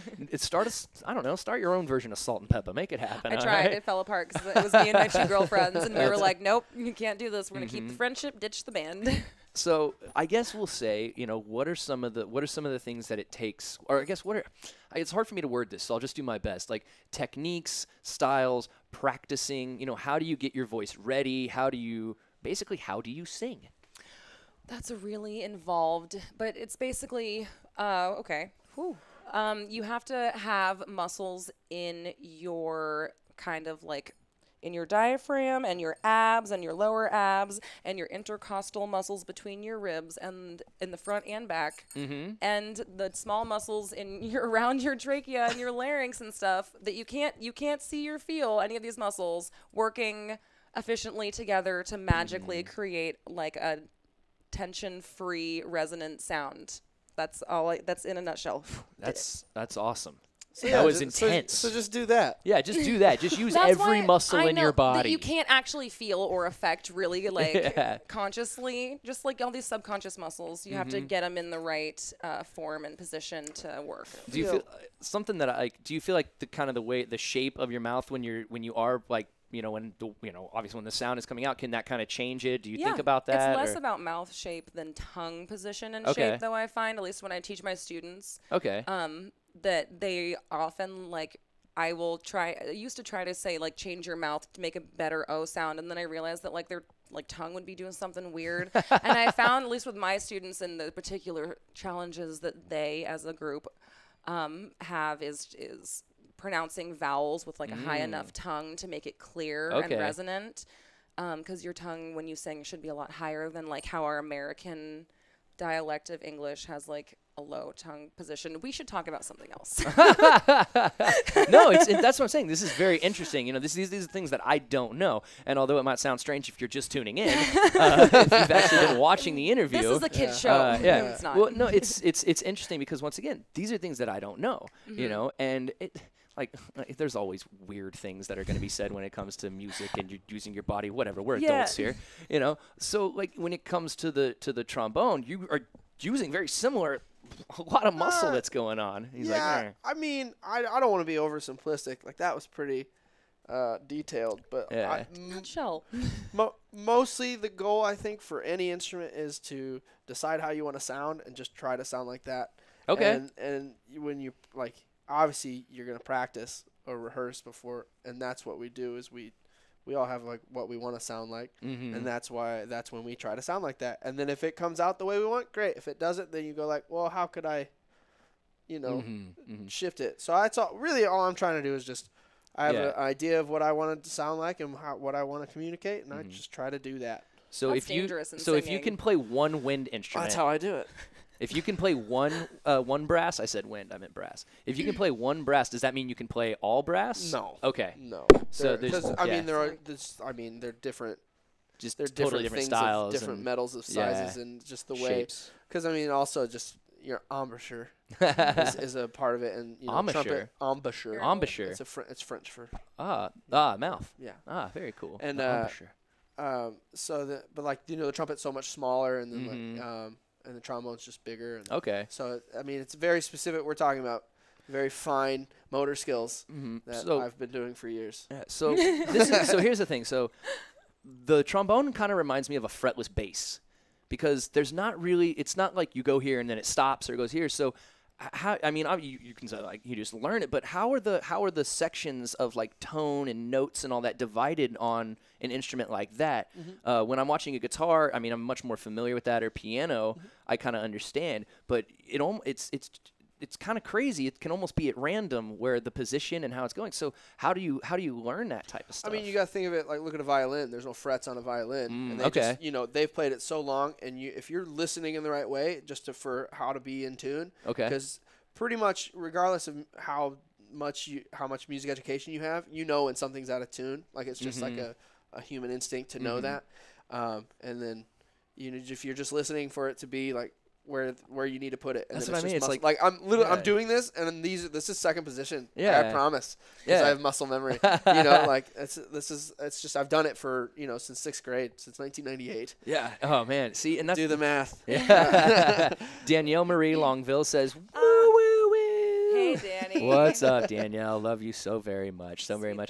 I don't know. Start your own version of Salt and Pepper. Make it happen. I tried. Right? It fell apart because it was me and my 2 girlfriends, and we were like, nope, you can't do this. We're gonna keep the friendship, ditch the band. So I guess we'll say, what are some of the things that it takes, or I guess it's hard for me to word this, so I'll just do my best. Like techniques, styles, practicing. How do you get your voice ready? How do you sing? That's a really involved, but it's basically okay. Whew. You have to have muscles in your kind of like in your diaphragm and your abs and your lower abs and your intercostal muscles between your ribs and in the front and back, and the small muscles around your trachea and your larynx and stuff that you can't see or feel any of these muscles working efficiently together to magically create like a tension-free resonant sound. That's all. That's in a nutshell. That's awesome. So that was intense. So just do that. Yeah, just do that. Just use That's every why muscle I in know your body. that you can't actually feel or affect really like consciously. Just like all these subconscious muscles, you have to get them in the right form and position to work. Do you feel something that do you feel like the shape of your mouth when you are like obviously when the sound is coming out, can that kind of change it? Do you think about that? It's less about mouth shape than tongue position and shape, though, I find, at least when I teach my students. Okay. That they often I used to try to say like change your mouth to make a better O sound, and then I realized that like their tongue would be doing something weird. And I found, at least with my students, and the particular challenges that they as a group have is pronouncing vowels with like a high enough tongue to make it clear and resonant, because your tongue when you sing should be a lot higher than like how our American dialect of English has like a low tongue position. We should talk about something else. No, that's what I'm saying. This is very interesting. These are things that I don't know. And although it might sound strange if you're just tuning in, if you've actually been watching the interview, this is a kid's show. Yeah, no, it's not. Well, no, it's interesting because once again, these are things that I don't know. And there's always weird things that are going to be said when it comes to music and you're using your body, whatever. We're adults here, So like when it comes to the trombone, you are using very similar. A lot of muscle that's going on. He's like, I mean, I don't want to be oversimplistic. Like that was pretty detailed, but nutshell. Mostly the goal I think for any instrument is to decide how you want to sound and just try to sound like that. Okay. And when you obviously you're gonna practice or rehearse before, and that's what we do is we all have like what we want to sound like, and that's when we try to sound like that. And then if it comes out the way we want, great. If it doesn't, then you go like, well, how could I, shift it? So that's all I'm trying to do is just I have an idea of what I want it to sound like and what I want to communicate, and I just try to do that. So That's dangerous in if you singing. can play one wind instrument, That's how I do it. If you can play one brass, I said wind, I meant brass. If you can play one brass, does that mean you can play all brass? No. Okay. No. So they're different. Just they're totally different styles, different and metals of sizes, and just the way. Shapes. Because also just your embouchure is a part of it, and embouchure. Embouchure. Embouchure. It's French for mouth. Yeah. Very cool. And embouchure. The trumpet's so much smaller, and then and the trombone's just bigger. And okay. So it's very specific. We're talking about very fine motor skills that I've been doing for years. Yeah, so here's the thing. So the trombone kind of reminds me of a fretless bass because there's not really. It's not like you go here and then it stops or it goes here. So you can say like you just learn it, but how are the sections of like tone and notes and all that divided on an instrument like that? When I'm watching a guitar, I'm much more familiar with that, or piano, I kind of understand, but it's kind of crazy. It can almost be at random where the position and how it's going. So how do you learn that type of stuff? You got to think of it like look at a violin. There's no frets on a violin. And they they've played it so long, and if you're listening in the right way, for how to be in tune. Okay. Because pretty much regardless of how much music education you have, when something's out of tune. Like it's just like a human instinct to know that. And then if you're just listening for it to be like where you need to put it. And That's then what I mean. It's just like I'm literally yeah. I'm doing this, and then this is second position. Yeah. I promise. Because I have muscle memory. Like it's just I've done it for since 6th grade, since 1998. Yeah. Oh man. See, and that's Do the math. Yeah. Danielle Marie Longville says, "Woo woo woo." Hey, Danny. What's up, Danielle? Love you so very much. So very Sweet much.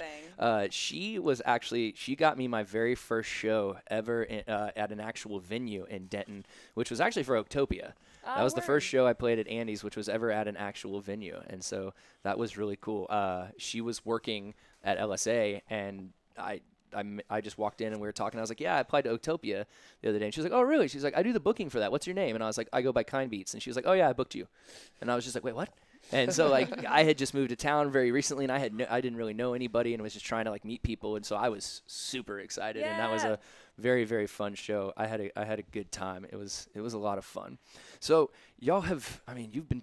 thing. She got me my very first show ever at an actual venue in Denton, which was actually for Octopia. That was the first show I played at Andy's, which was ever at an actual venue, and so that was really cool. She was working at LSA, and I just walked in and we were talking. I was like, yeah, I applied to Octopia the other day. And she was like, oh, really? She's like, I do the booking for that. What's your name? And I was like, I go by Kind Beats. And she was like, oh, yeah, I booked you. And I was just like, wait, what? And so, like, I had just moved to town very recently, and I didn't really know anybody and was just trying to, like, meet people. And so I was super excited, and that was a very, very fun show. I had a good time. It was a lot of fun. So y'all have been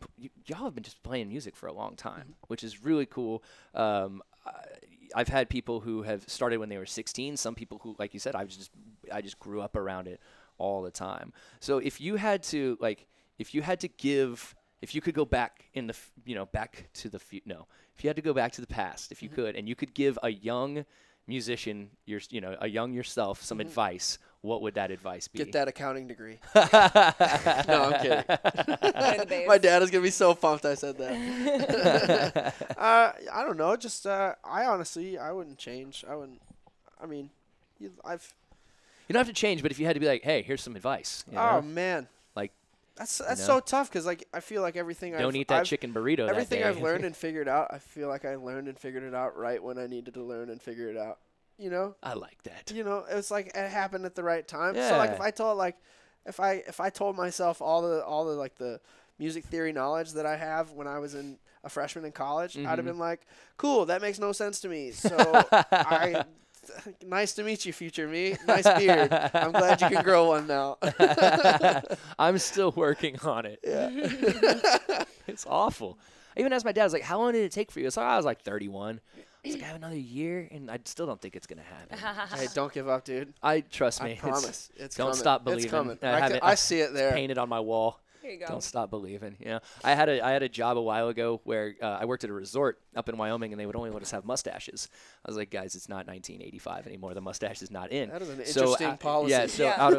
just playing music for a long time, which is really cool. I've had people who have started when they were 16. Some people who, like you said, I just grew up around it all the time. So if you could go back if you had to go back to the past, if you could, and you could give a young musician, a young yourself, some advice, what would that advice be? Get that accounting degree. No, I'm kidding. My dad is gonna be so pumped I said that. I don't know. Just I wouldn't change. You don't have to change, but if you had to be like, hey, here's some advice. Oh man. Like. That's so tough because I feel like everything don't eat that chicken burrito. Everything that day. I've learned and figured out, I feel like I learned and figured it out right when I needed to learn and figure it out. I like that. It's like it happened at the right time. Yeah. So like if I told myself all the like the music theory knowledge that I have when I was a freshman in college, I'd have been like, cool, that makes no sense to me. So nice to meet you, future me. Nice beard. I'm glad you can grow one now. I'm still working on it. Yeah. It's awful. I even asked my dad, I was like, how long did it take for you? So I was like 31. I was like, I have another year, and I still don't think it's going to happen. Hey, don't give up, dude. Trust me. I promise. It's don't coming. Stop believing. It's coming. I see it there. Painted on my wall. Here you go. Don't stop believing. I had a job a while ago where I worked at a resort up in Wyoming, and they would only let us have mustaches. I was like, guys, it's not 1985 anymore. The mustache is not in. That is an interesting policy. Yeah. So out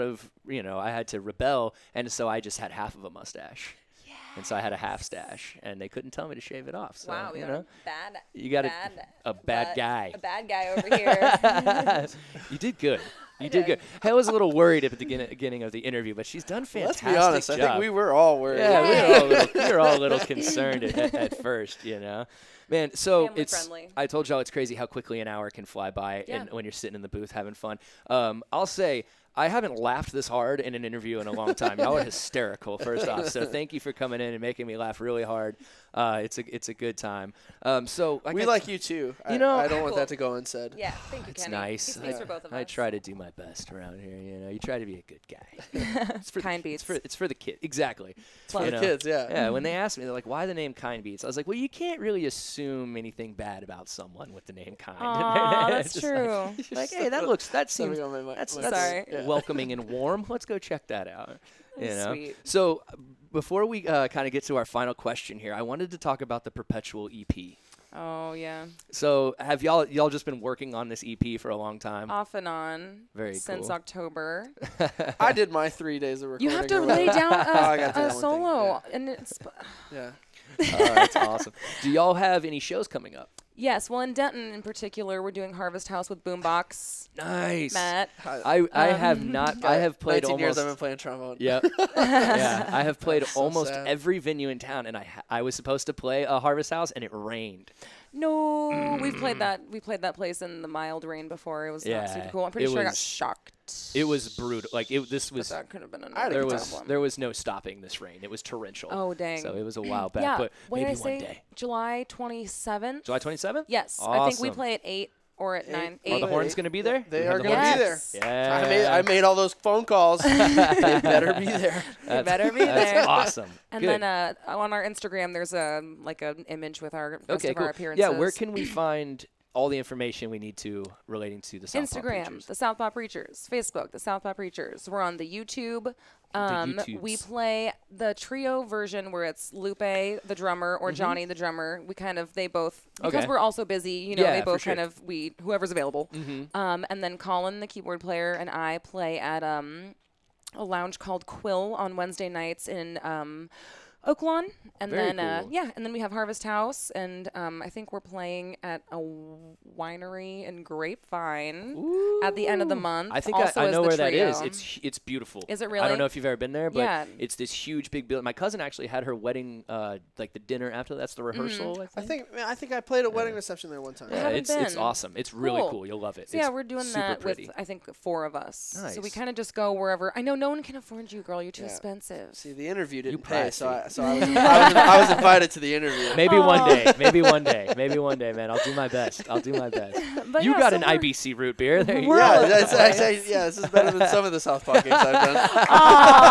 of I had to rebel, and so I just had half of a mustache. And so I had a half stash, and they couldn't tell me to shave it off. So, wow, you got a bad guy. A bad guy over here. You did good. You did good. I was a little worried at the beginning of the interview, but she's done fantastic. Let's be honest. Job. I think we were all worried. Yeah, we were all a little concerned at first, Man, so Family friendly. I told y'all it's crazy how quickly an hour can fly by and when you're sitting in the booth having fun. I'll say I haven't laughed this hard in an interview in a long time. Y'all are hysterical, first off. So thank you for coming in and making me laugh really hard. It's a good time. We like you too. I don't want that to go unsaid. Yeah, thank you, It's Kenny. nice. He speaks for both of us. I try to do my best around here. You try to be a good guy. It's for Kind Beats. It's for the kid. Exactly. It's for the kids. Yeah. Yeah. When they asked me, they're like, "Why the name Kind Beats?" I was like, "Well, you can't really assume anything bad about someone with the name Kind." Aw, that's Just true. Like, hey, that seems Sorry. welcoming and warm. Let's go check that out. Sweet. So before we kind of get to our final question here, I wanted to talk about the Perpetual EP. Oh, yeah. So have y'all just been working on this EP for a long time? Off and on. Very Since cool. October. I did my 3 days of recording. You have to or lay whatever. down I gotta do a that one thing, solo. And it's... Yeah. That's awesome. Do y'all have any shows coming up? Yes, well, in Denton in particular, we're doing Harvest House with Boombox. Nice. Matt. I have not. I have played 19 almost. years I've been playing trombone. Yep. Yeah, I have played so almost sad. every venue in town, and I was supposed to play a Harvest House, and it rained. No, we've played that. We played that place in the mild rain before. It was not super cool. I'm pretty sure I got shocked. It was brutal. Like this was. But that could have been There was no stopping this rain. It was torrential. Oh dang. So it was a while back, Yeah. but What maybe did I say? one day. July 27th. July 27th? Yes, Awesome. I think we play at 8 or at 9. Are the horns going to be there? They are the going to horns? be there. Yes. Yeah. I made all those phone calls. They better be there. They better be there. That's awesome. And Good. then on our Instagram, there's an image with our rest of our appearances. Yeah, where can we find all the information we need to relating to the Southpaw Instagram, Preachers. the Southpaw Preachers. Facebook, the Southpaw Preachers. We're on the YouTube. We play the trio version where it's Lupe, the drummer, or Johnny, the drummer. They both, because we're also busy, they both whoever's available. And then Colin, the keyboard player, and I play at a lounge called Quill on Wednesday nights in Oaklawn, and Very then cool. and then we have Harvest House, and I think we're playing at a winery in Grapevine at the end of the month. I think also I as know the where that trio. is. It's beautiful. Is it I really? don't know if you've ever been there, but Yeah. it's this huge big building. My cousin actually had her wedding, like the dinner after. That's the rehearsal. I think I played a wedding reception there one time. Yeah, haven't it's been. awesome. It's really Cool. cool. You'll love it. So It's yeah, we're doing super that pretty. with I think 4 of us. So we Nice. kind of just go wherever. I know no one can afford you, girl. You're too expensive. See, the interview didn't pay, private. so I was invited to the interview. Maybe one day. Maybe one day. Maybe one day, man. I'll do my best. But You yeah, got so an we're- IBC root beer. There you We're go. all Yeah, over the that's place. actually, this is better than some of the Southpaw gigs I've done.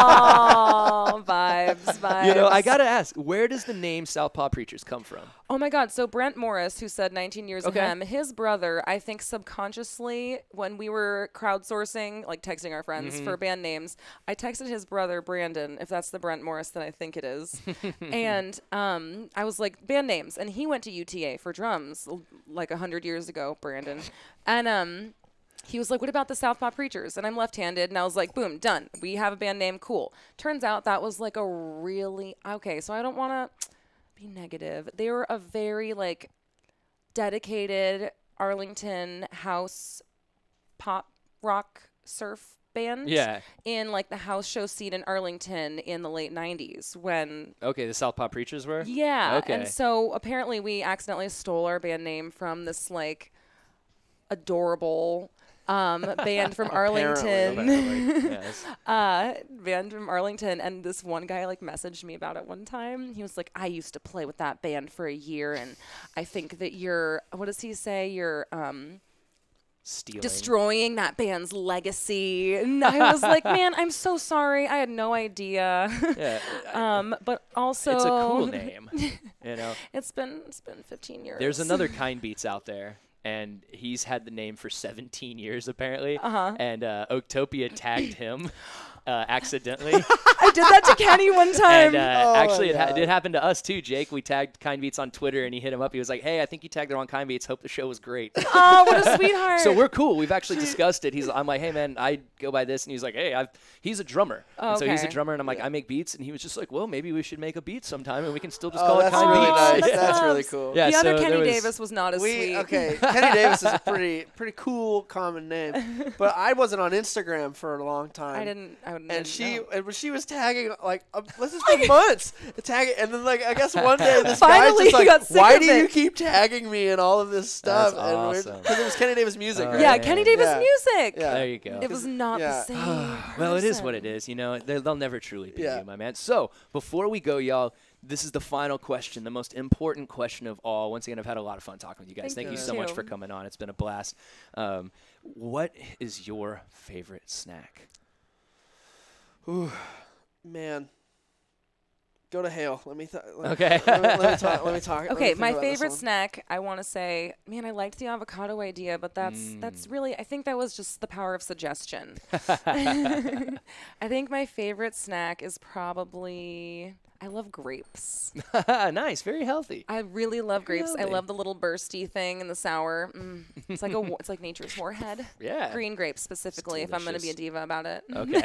Oh, vibes. I got to ask, where does the name Southpaw Preachers come from? Oh my God. So Brent Morris, who said 19 years Okay. of him, his brother, I think subconsciously, when we were crowdsourcing, like texting our friends for band names, I texted his brother, Brandon, if that's the Brent Morris that I think it is. And I was like, band names. And he went to UTA for drums like 100 years ago, Brandon. And he was like, what about the Southpaw Preachers? And I'm left-handed. And I was like, boom, done. We have a band name. Cool. Turns out that was like a really, okay, so I don't want to be negative. They were a very like dedicated Arlington house pop rock surf band. Yeah. In like the house show scene in Arlington in the late 90s when Okay, the Southpaw Preachers were? yeah. Okay. And so apparently we accidentally stole our band name from this like adorable band from Arlington. Apparently, yes. Band from Arlington, and this one guy like messaged me about it one time. He was like, I used to play with that band for a year, and I think that you're, what does he say? You're Stealing. destroying that band's legacy. And I was like, man, I'm so sorry. I had no idea. Yeah. But also It's a cool name. It's been 15 years. There's another Kind Beats out there, and he's had the name for 17 years apparently. And Oaktopia tagged him accidentally. I did that to Kenny one time. And actually, my God. it happened to us too, Jake. We tagged Kind Beats on Twitter, and he hit him up. He was like, "Hey, I think you tagged the wrong Kind Beats. Hope the show was great." Oh, what a sweetheart. So we're cool. We've actually discussed it. I'm like, "Hey, man, I go by this," and he's like, "Hey, he's a drummer." And so he's a Okay. drummer, and I'm like, "I make beats," and he was just like, "Well, maybe we should make a beat sometime, and we can still just Oh, call it that's Kind really Beats." nice. That's That's really loves. cool. Yeah, The other so Kenny there was- Davis was not as sweet. Okay, Kenny Davis is a pretty cool common name, but I wasn't on Instagram for a long time. I didn't And she know. was tagging like this is for months, tagging, and then like I guess one day this guy's Finally, just you got like, sick why of do you it." keep tagging me and all of this stuff? That's awesome. Because it was Kenny Davis music, right? Yeah, man. Kenny Davis Yeah. music. Yeah. There you go. It was not Yeah. the same. Well, it is what it person. is. They'll never truly be Yeah. you, my man. So before we go, y'all, this is the final question, the most important question of all. Once again, I've had a lot of fun talking with you guys. Thank Thank you you. so much Too. for coming on. It's been a blast. What is your favorite snack? Ooh, man. Go to Hale. Let me Okay. let me talk. Let me talk. let me Okay, think my about this favorite one. snack, I want to say, man, I liked the avocado idea, but that's really, I think that was just the power of suggestion. I think my favorite snack is probably, I love grapes. Nice, very healthy. I really love grapes. I Really? love the little bursty thing and the sour. It's like it's like nature's warhead. Yeah. Green grapes specifically, if I'm going to be a delicious. diva about it. Okay.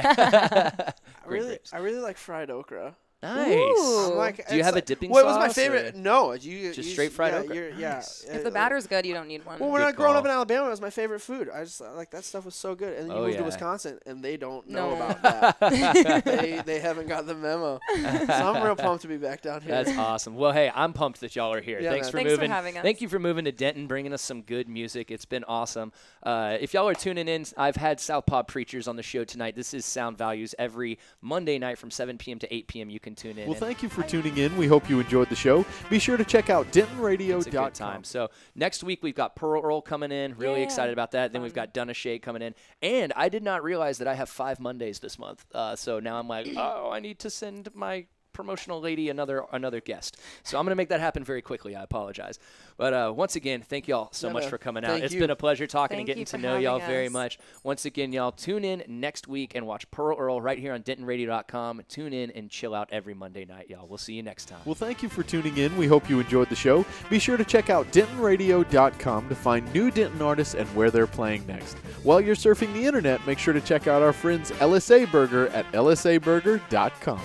I really like fried okra. Nice. Ooh. I'm like, Do you it's have a like- dipping Well, it was my sauce, favorite. or- No, Just straight fried okra? Yeah. Nice. If the batter's good, you don't need one. Well, when Good I growing up call. in Alabama, it was my favorite food. I just like that stuff was so good. And then you Oh, move to yeah. Wisconsin, and they don't know No. about that. they haven't got the memo. So I'm real pumped to be back down here. That's awesome. Well, hey, I'm pumped that y'all are here. Yeah, Thanks man. for Thanks for moving. having us. Thank you for moving to Denton, bringing us some good music. It's been awesome. If y'all are tuning in, I've had Southpaw Preachers on the show tonight. This is Sound Values every Monday night from 7 p.m. to 8 p.m. You can tune in. Well, and thank you for tuning in. We hope you enjoyed the show. Be sure to check out it's a good dentonradio.com. time. So next week we've got Pearl Earl coming in. Really Yeah. excited about that. Then we've got Donna Shea coming in. And I did not realize that I have 5 Mondays this month. So now I'm like, oh, I need to send my promotional lady another guest. So I'm going to make that happen very quickly. I apologize. But once again, thank y'all so much for coming out. It's been a pleasure talking and getting to know y'all very much. Once again, y'all, tune in next week and watch Pearl Earl right here on DentonRadio.com. Tune in and chill out every Monday night, y'all. We'll see you next time. Well, thank you for tuning in. We hope you enjoyed the show. Be sure to check out DentonRadio.com to find new Denton artists and where they're playing next. While you're surfing the internet, make sure to check out our friends LSA Burger at lsaburger.com.